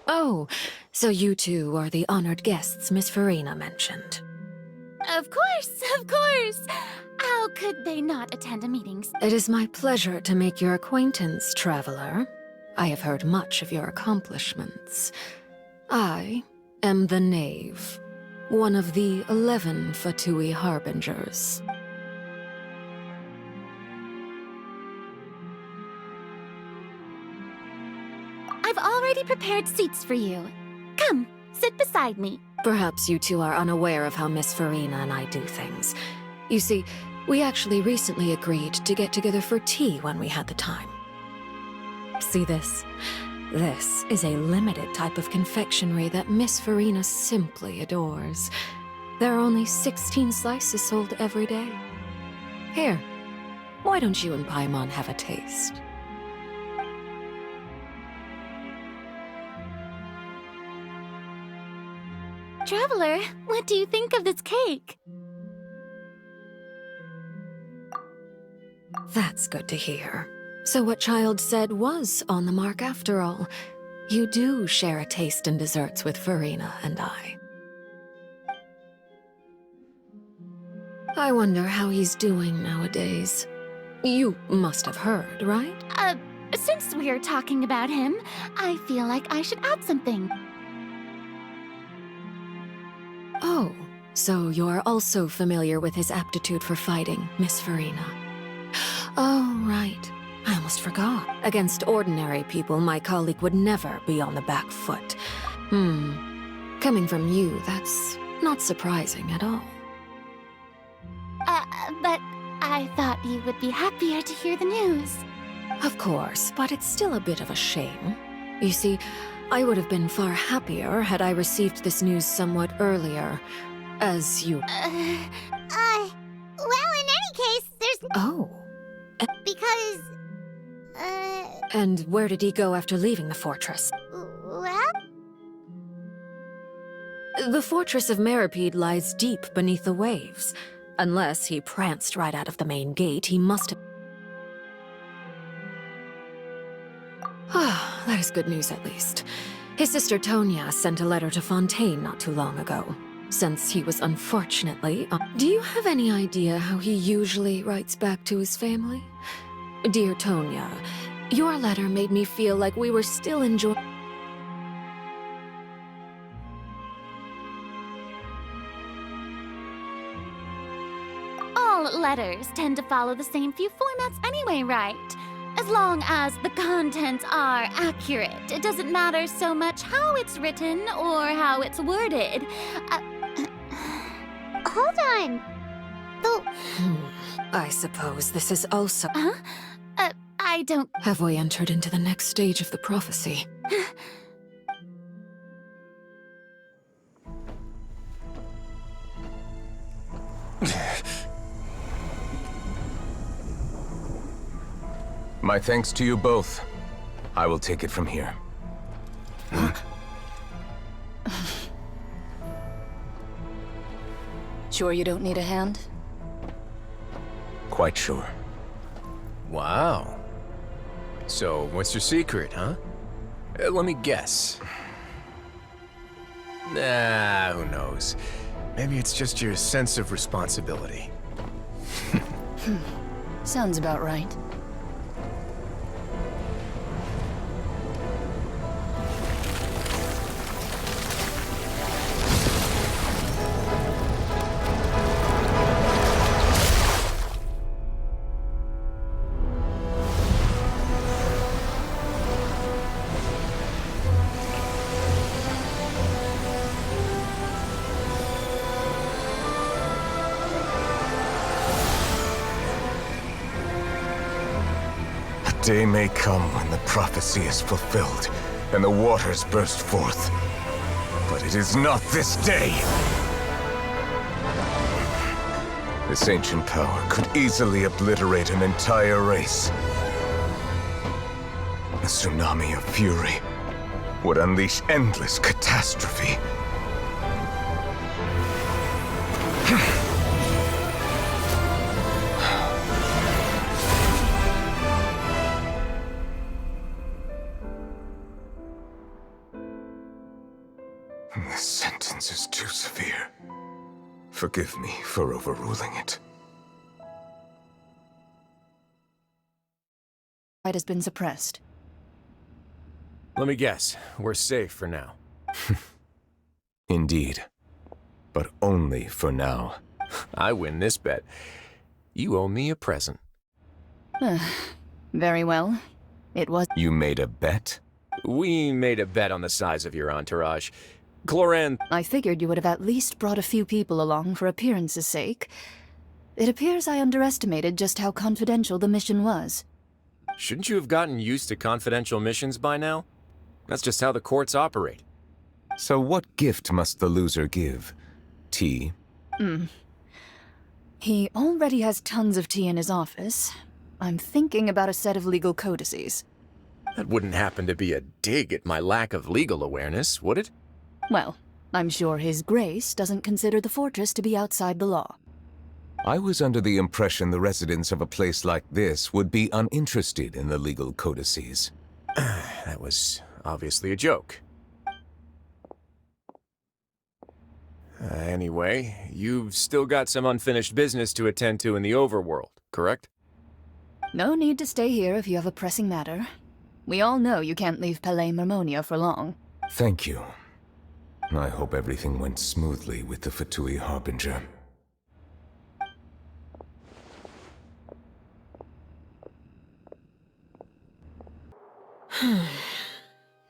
Oh, so you two are the honored guests Miss Farina mentioned. Of course, of course! How could they not attend a meeting? It is my pleasure to make your acquaintance, traveler. I have heard much of your accomplishments. I am the Knave, one of the 11 Fatui Harbingers. I've already prepared seats for you. Come, sit beside me. Perhaps you two are unaware of how Miss Farina and I do things. You see, we actually recently agreed to get together for tea when we had the time. See this? This is a limited type of confectionery that Miss Farina simply adores. There are only 16 slices sold every day. Here, why don't you and Paimon have a taste? Traveler, what do you think of this cake? That's good to hear. So what Child said was on the mark after all. You do share a taste in desserts with Farina and I. I wonder how he's doing nowadays. You must have heard, right? Since we're talking about him, I feel like I should add something. Oh, so you're also familiar with his aptitude for fighting, Miss Farina. Oh, right. I almost forgot. Against ordinary people, my colleague would never be on the back foot. Coming from you, that's not surprising at all. But I thought you would be happier to hear the news. Of course, but it's still a bit of a shame. You see, I would have been far happier had I received this news somewhat earlier, as you... Well, in any case, there's... Oh. Because... And where did he go after leaving the fortress? Well... The fortress of Meripede lies deep beneath the waves. Unless he pranced right out of the main gate, he must have... Ah, that is good news at least. His sister Tonya sent a letter to Fontaine not too long ago. Since he was unfortunately... Do you have any idea how he usually writes back to his family? Dear Tonya, your letter made me feel like we were still enjoying... All letters tend to follow the same few formats anyway, right? As long as the contents are accurate, it doesn't matter so much how it's written or how it's worded. Hold on. I suppose this is also... Huh? I don't... Have we entered into the next stage of the prophecy? My thanks to you both. I will take it from here. Sure you don't need a hand? Quite sure. Wow. So, what's your secret, huh? Let me guess. Nah, who knows? Maybe it's just your sense of responsibility. Sounds about right. Day may come when the prophecy is fulfilled, and the waters burst forth. But it is not this day! This ancient power could easily obliterate an entire race. A tsunami of fury would unleash endless catastrophe. sentence is too severe. Forgive me for overruling it. It has been suppressed. Let me guess, we're safe for now. Indeed. But only for now. I win this bet. You owe me a present. Very well. It was. You made a bet? We made a bet on the size of your entourage. Cloran... I figured you would have at least brought a few people along for appearance's sake. It appears I underestimated just how confidential the mission was. Shouldn't you have gotten used to confidential missions by now? That's just how the courts operate. So what gift must the loser give? Tea? He already has tons of tea in his office. I'm thinking about a set of legal codices. That wouldn't happen to be a dig at my lack of legal awareness, would it? Well, I'm sure His Grace doesn't consider the fortress to be outside the law. I was under the impression the residents of a place like this would be uninterested in the legal codices. That was obviously a joke. Anyway, you've still got some unfinished business to attend to in the overworld, correct? No need to stay here if you have a pressing matter. We all know you can't leave Palais Marmonia for long. Thank you. I hope everything went smoothly with the Fatui Harbinger.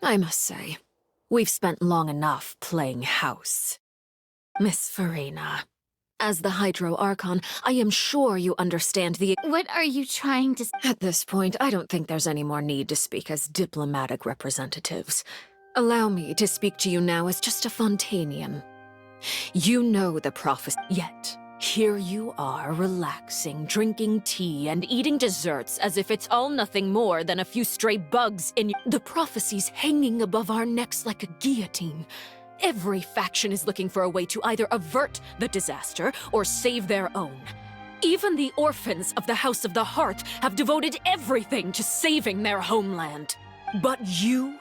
I must say, we've spent long enough playing house. Miss Farina, as the Hydro Archon, I am sure you understand the— What are you trying to... At this point, I don't think there's any more need to speak as diplomatic representatives. Allow me to speak to you now as just a Fontanian. You know the prophecy, yet here you are relaxing, drinking tea, and eating desserts as if it's all nothing more than a few stray bugs in the prophecies hanging above our necks like a guillotine. Every faction is looking for a way to either avert the disaster or save their own. Even the orphans of the House of the Hearth have devoted everything to saving their homeland. But you?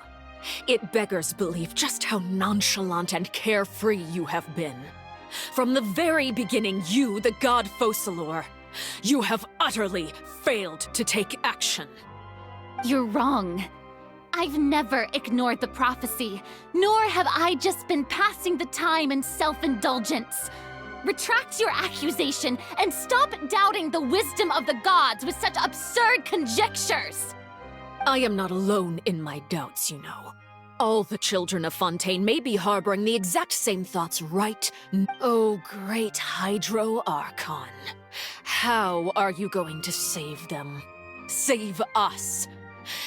It beggars belief just how nonchalant and carefree you have been. From the very beginning, you, the god Focalor, you have utterly failed to take action. You're wrong. I've never ignored the prophecy, nor have I just been passing the time in self-indulgence. Retract your accusation and stop doubting the wisdom of the gods with such absurd conjectures. I am not alone in my doubts, you know. All the children of Fontaine may be harboring the exact same thoughts Oh, great Hydro Archon. How are you going to save them? Save us?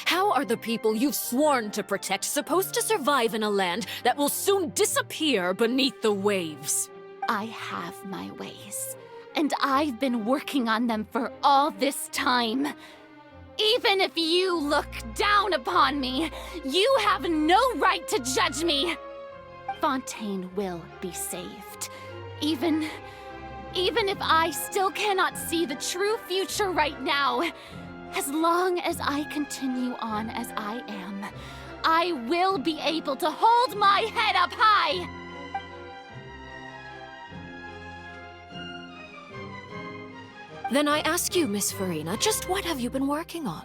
How are the people you've sworn to protect supposed to survive in a land that will soon disappear beneath the waves? I have my ways, and I've been working on them for all this time. Even if you look down upon me, you have no right to judge me. Fontaine will be saved. Even if I still cannot see the true future right now, as long as I continue on as I am, I will be able to hold my head up high. Then I ask you, Miss Farina, just what have you been working on?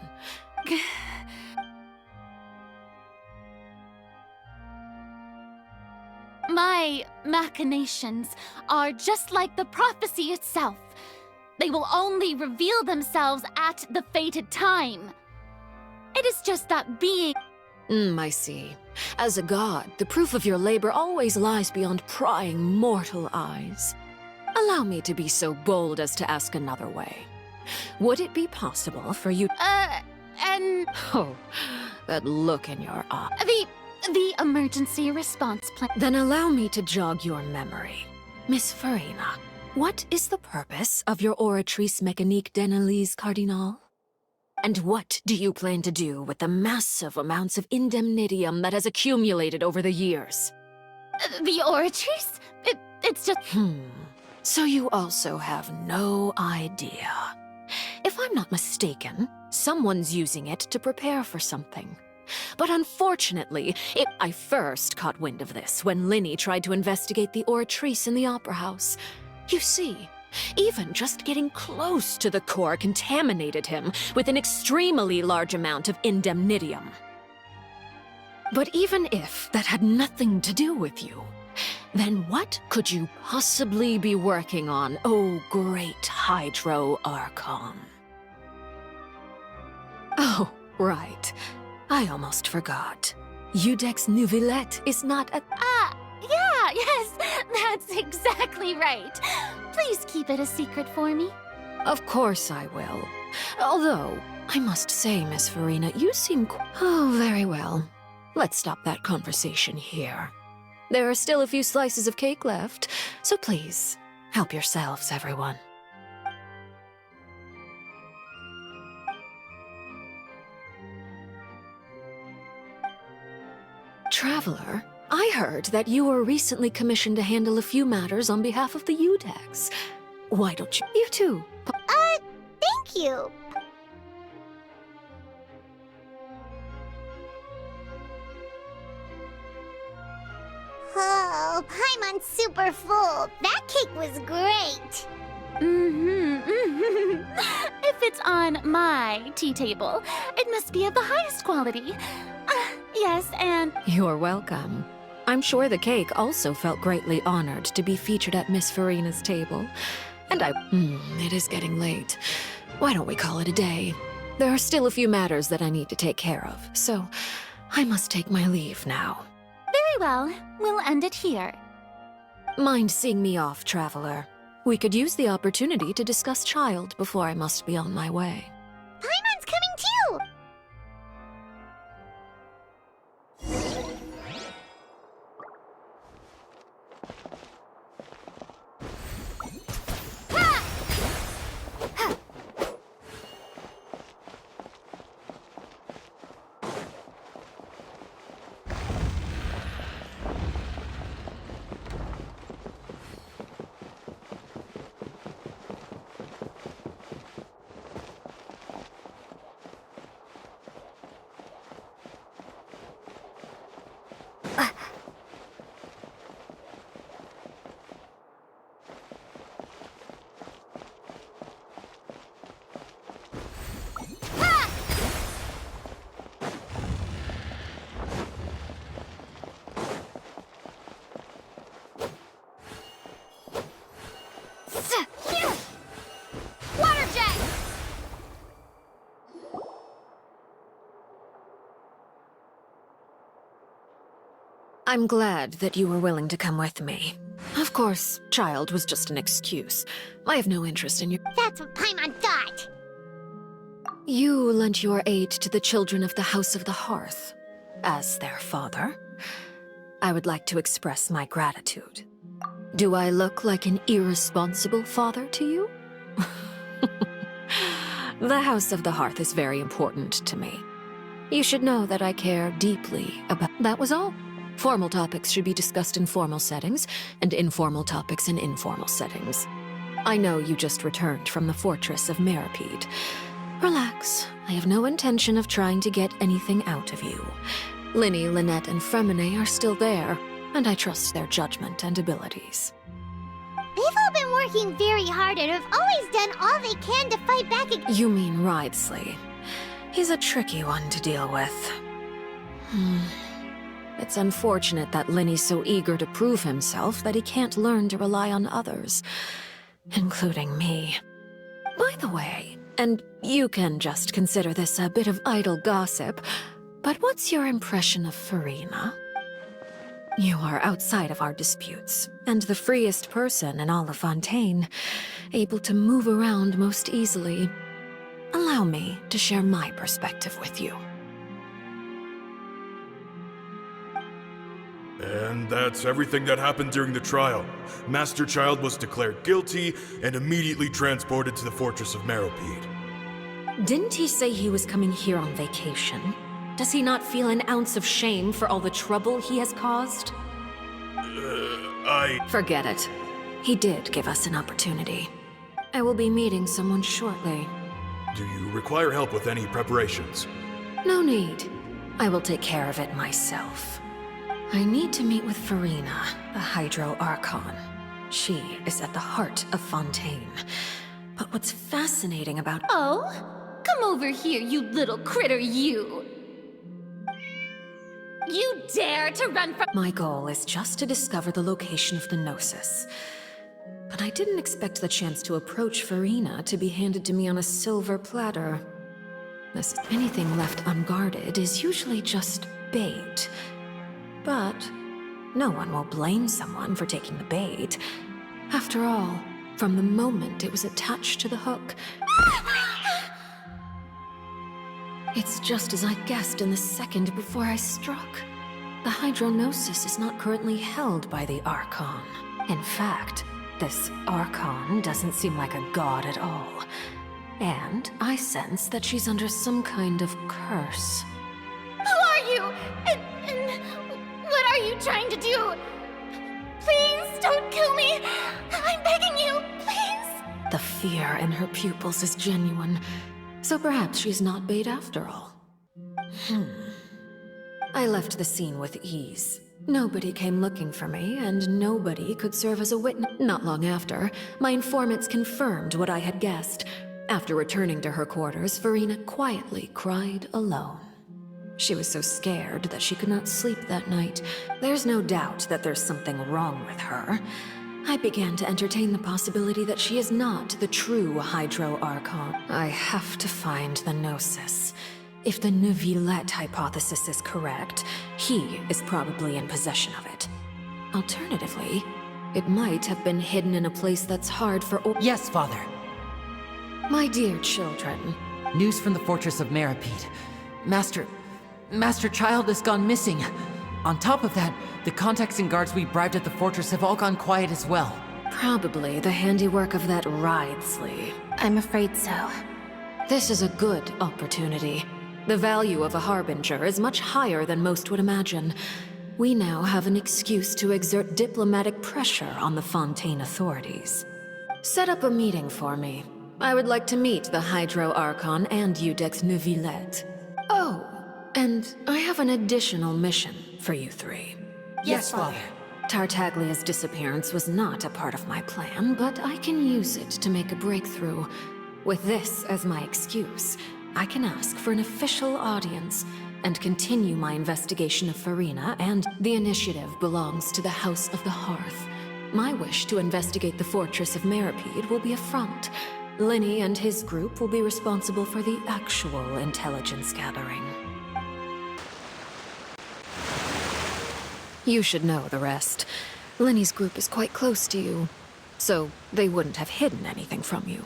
My machinations are just like the prophecy itself. They will only reveal themselves at the fated time. It is just that being... I see. As a god, the proof of your labor always lies beyond prying mortal eyes. Allow me to be so bold as to ask another way. Would it be possible for you— Oh, that look in your eye. The emergency response plan... Then allow me to jog your memory. Miss Farina, what is the purpose of your Oratrice Mécanique d'Analyse Cardinal? And what do you plan to do with the massive amounts of indemnitium that has accumulated over the years? The Oratrice? It's just... So you also have no idea. If I'm not mistaken, someone's using it to prepare for something. But unfortunately, I first caught wind of this when Linny tried to investigate the Oratrice in the Opera House. You see, even just getting close to the core contaminated him with an extremely large amount of indemnitium. But even if that had nothing to do with you, then what could you possibly be working on, oh great Hydro Archon? Oh, right. I almost forgot. Udex Nouvillette is not a... Yeah, yes, that's exactly right. Please keep it a secret for me. Of course I will. Although, I must say, Miss Farina, you seem Oh, very well. Let's stop that conversation here. There are still a few slices of cake left, so please, help yourselves, everyone. Traveler, I heard that you were recently commissioned to handle a few matters on behalf of the Udex. Why don't you too? Thank you. Oh, Paimon's super full. That cake was great. If it's on my tea table, it must be of the highest quality. Yes, and... You're welcome. I'm sure the cake also felt greatly honored to be featured at Miss Farina's table. And it is getting late. Why don't we call it a day? There are still a few matters that I need to take care of, so I must take my leave now. Very well, we'll end it here. Mind seeing me off, Traveler? We could use the opportunity to discuss Child before I must be on my way. Paimon's coming too. Water jet! I'm glad that you were willing to come with me. Of course, Child was just an excuse. I have no interest in your... That's what Paimon thought. You lent your aid to the children of the House of the Hearth. As their father, I would like to express my gratitude. Do I look like an irresponsible father to you? The House of the Hearth is very important to me. You should know that I care deeply about... That was all. Formal topics should be discussed in formal settings, and informal topics in informal settings. I know you just returned from the fortress of Meripede. Relax. I have no intention of trying to get anything out of you. Linny, Lynette, and Fremine are still there, and I trust their judgment and abilities. They've all been working very hard and have always done all they can to fight back against... You mean Wriothesley. He's a tricky one to deal with. It's unfortunate that Linny's so eager to prove himself that he can't learn to rely on others, including me. By the way, and you can just consider this a bit of idle gossip, but what's your impression of Farina? You are outside of our disputes, and the freest person in all of Fontaine, able to move around most easily. Allow me to share my perspective with you. And that's everything that happened during the trial. Master Child was declared guilty and immediately transported to the Fortress of Meripede. Didn't he say he was coming here on vacation? Does he not feel an ounce of shame for all the trouble he has caused? Forget it. He did give us an opportunity. I will be meeting someone shortly. Do you require help with any preparations? No need. I will take care of it myself. I need to meet with Farina, the Hydro Archon. She is at the heart of Fontaine. But what's fascinating about— Oh? Come over here, you little critter, you! You dare to run from— My goal is just to discover the location of the Gnosis. But I didn't expect the chance to approach Farina to be handed to me on a silver platter. Anything left unguarded is usually just bait. But no one will blame someone for taking the bait. After all, from the moment it was attached to the hook, it's just as I guessed in the second before I struck. The Hydronosis is not currently held by the Archon. In fact, this Archon doesn't seem like a god at all. And I sense that she's under some kind of curse. Who are you? And what are you trying to do? Please don't kill me! I'm begging you, please! The fear in her pupils is genuine, so perhaps she's not bait after all. I left the scene with ease. Nobody came looking for me, and nobody could serve as a witness. Not long after, my informants confirmed what I had guessed. After returning to her quarters, Farina quietly cried alone. She was so scared that she could not sleep that night. There's no doubt that there's something wrong with her. I began to entertain the possibility that she is not the true Hydro Archon. I have to find the Gnosis. If the Neuvillette hypothesis is correct, he is probably in possession of it. Alternatively, it might have been hidden in a place that's hard for— Yes, Father. My dear children. News from the fortress of Meripede. Master Child has gone missing. On top of that, the contacts and guards we bribed at the fortress have all gone quiet as well. Probably the handiwork of that Ridesley. I'm afraid so. This is a good opportunity. The value of a Harbinger is much higher than most would imagine. We now have an excuse to exert diplomatic pressure on the Fontaine authorities. Set up a meeting for me. I would like to meet the Hydro Archon and Iudex Neuvillette. Oh, and I have an additional mission for you three. Yes, Father. Tartaglia's disappearance was not a part of my plan, but I can use it to make a breakthrough. With this as my excuse, I can ask for an official audience and continue my investigation of Farina, and the initiative belongs to the House of the Hearth. My wish to investigate the fortress of Meripede will be a front. Linny and his group will be responsible for the actual intelligence gathering. You should know the rest. Linny's group is quite close to you, so they wouldn't have hidden anything from you.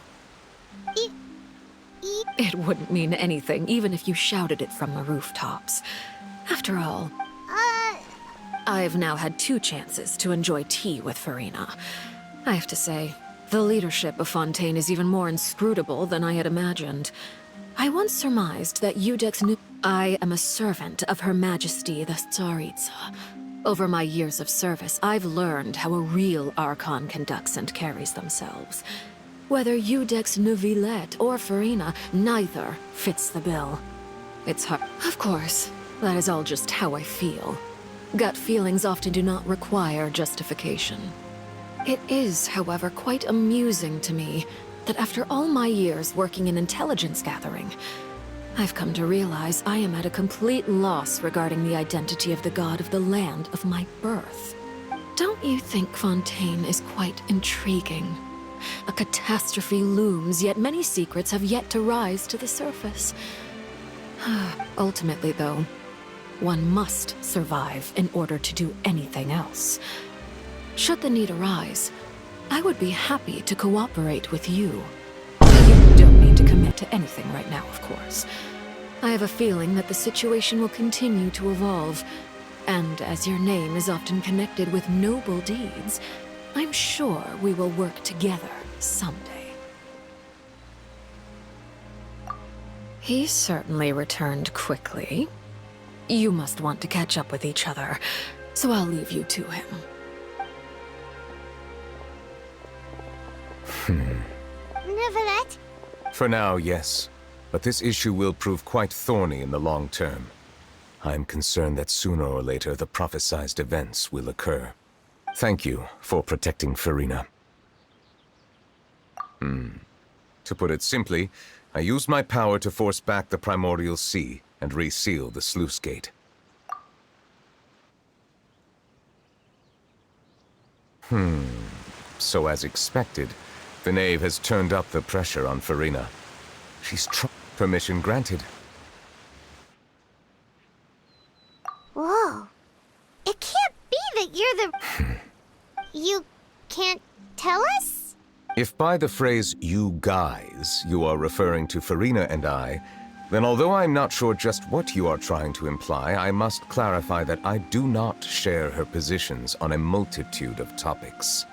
It wouldn't mean anything, even if you shouted it from the rooftops. After all, I've now had 2 chances to enjoy tea with Farina. I have to say, the leadership of Fontaine is even more inscrutable than I had imagined. I once surmised that I am a servant of Her Majesty the Tsaritsa. Over my years of service, I've learned how a real Archon conducts and carries themselves. Whether Iudex Neuvillette or Farina, neither fits the bill. It's hard. Of course, that is all just how I feel. Gut feelings often do not require justification. It is, however, quite amusing to me that after all my years working in intelligence gathering, I've come to realize I am at a complete loss regarding the identity of the god of the land of my birth. Don't you think Fontaine is quite intriguing? A catastrophe looms, yet many secrets have yet to rise to the surface. Ultimately, though, one must survive in order to do anything else. Should the need arise, I would be happy to cooperate with you. You don't need to commit to anything right now, of course. I have a feeling that the situation will continue to evolve, and as your name is often connected with noble deeds, I'm sure we will work together someday. He certainly returned quickly. You must want to catch up with each other, so I'll leave you to him. Neuvillette? For now, yes. But this issue will prove quite thorny in the long term. I'm concerned that sooner or later the prophesized events will occur. Thank you for protecting Farina. To put it simply, I used my power to force back the primordial sea and reseal the sluice gate. So as expected, the knave has turned up the pressure on Farina. She's permission granted. Whoa. It can't be that you're the... You can't tell us? If by the phrase, you guys, you are referring to Farina and I, then although I'm not sure just what you are trying to imply, I must clarify that I do not share her positions on a multitude of topics.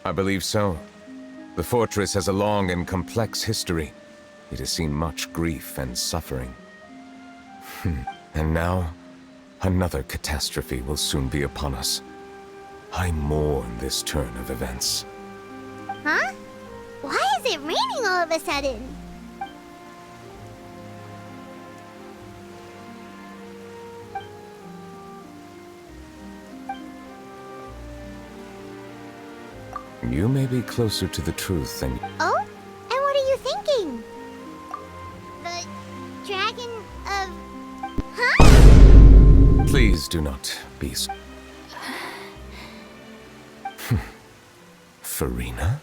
I believe so. The fortress has a long and complex history. It has seen much grief and suffering. And now, another catastrophe will soon be upon us. I mourn this turn of events. Huh? Why is it raining all of a sudden? You may be closer to the truth than... Oh? And what are you thinking? The dragon of... Huh? Please do not be so... Farina?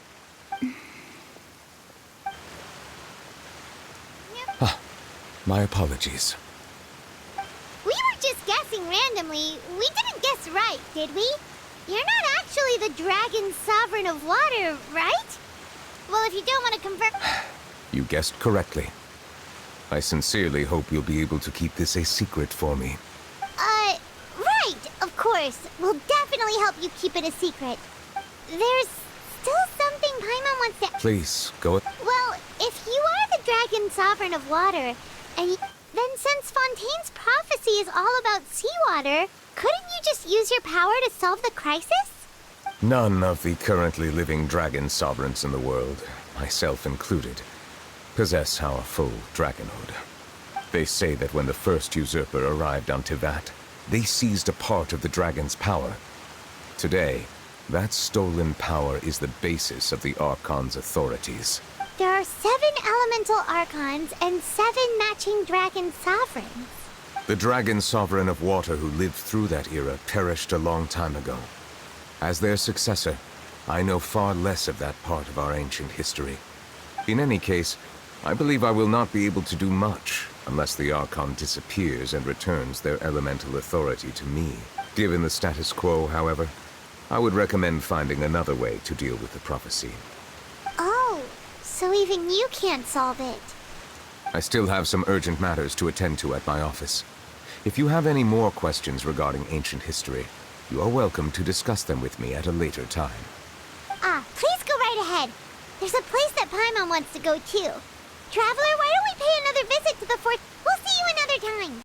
My apologies. We were just guessing randomly. We didn't guess right, did we? You're not actually the dragon sovereign of water, right? Well, if you don't want to confirm... You guessed correctly. I sincerely hope you'll be able to keep this a secret for me. Right, of course. We'll definitely help you keep it a secret. There's still something Paimon wants to... Please, go... Well, if you are the dragon sovereign of water, then since Fontaine's prophecy is all about seawater, couldn't you just use your power to solve the crisis? None of the currently living dragon sovereigns in the world, myself included, possess our full dragonhood. They say that when the first usurper arrived on Tivat, they seized a part of the dragon's power. Today, that stolen power is the basis of the Archon's authorities. There are 7 elemental archons and 7 matching dragon sovereigns. The dragon sovereign of water who lived through that era perished a long time ago. As their successor, I know far less of that part of our ancient history. In any case, I believe I will not be able to do much unless the Archon disappears and returns their elemental authority to me. Given the status quo, however, I would recommend finding another way to deal with the prophecy. Oh, so even you can't solve it. I still have some urgent matters to attend to at my office. If you have any more questions regarding ancient history, you are welcome to discuss them with me at a later time. Please go right ahead. There's a place that Paimon wants to go too. Traveler, why don't we pay another visit to the fort? We'll see you another time.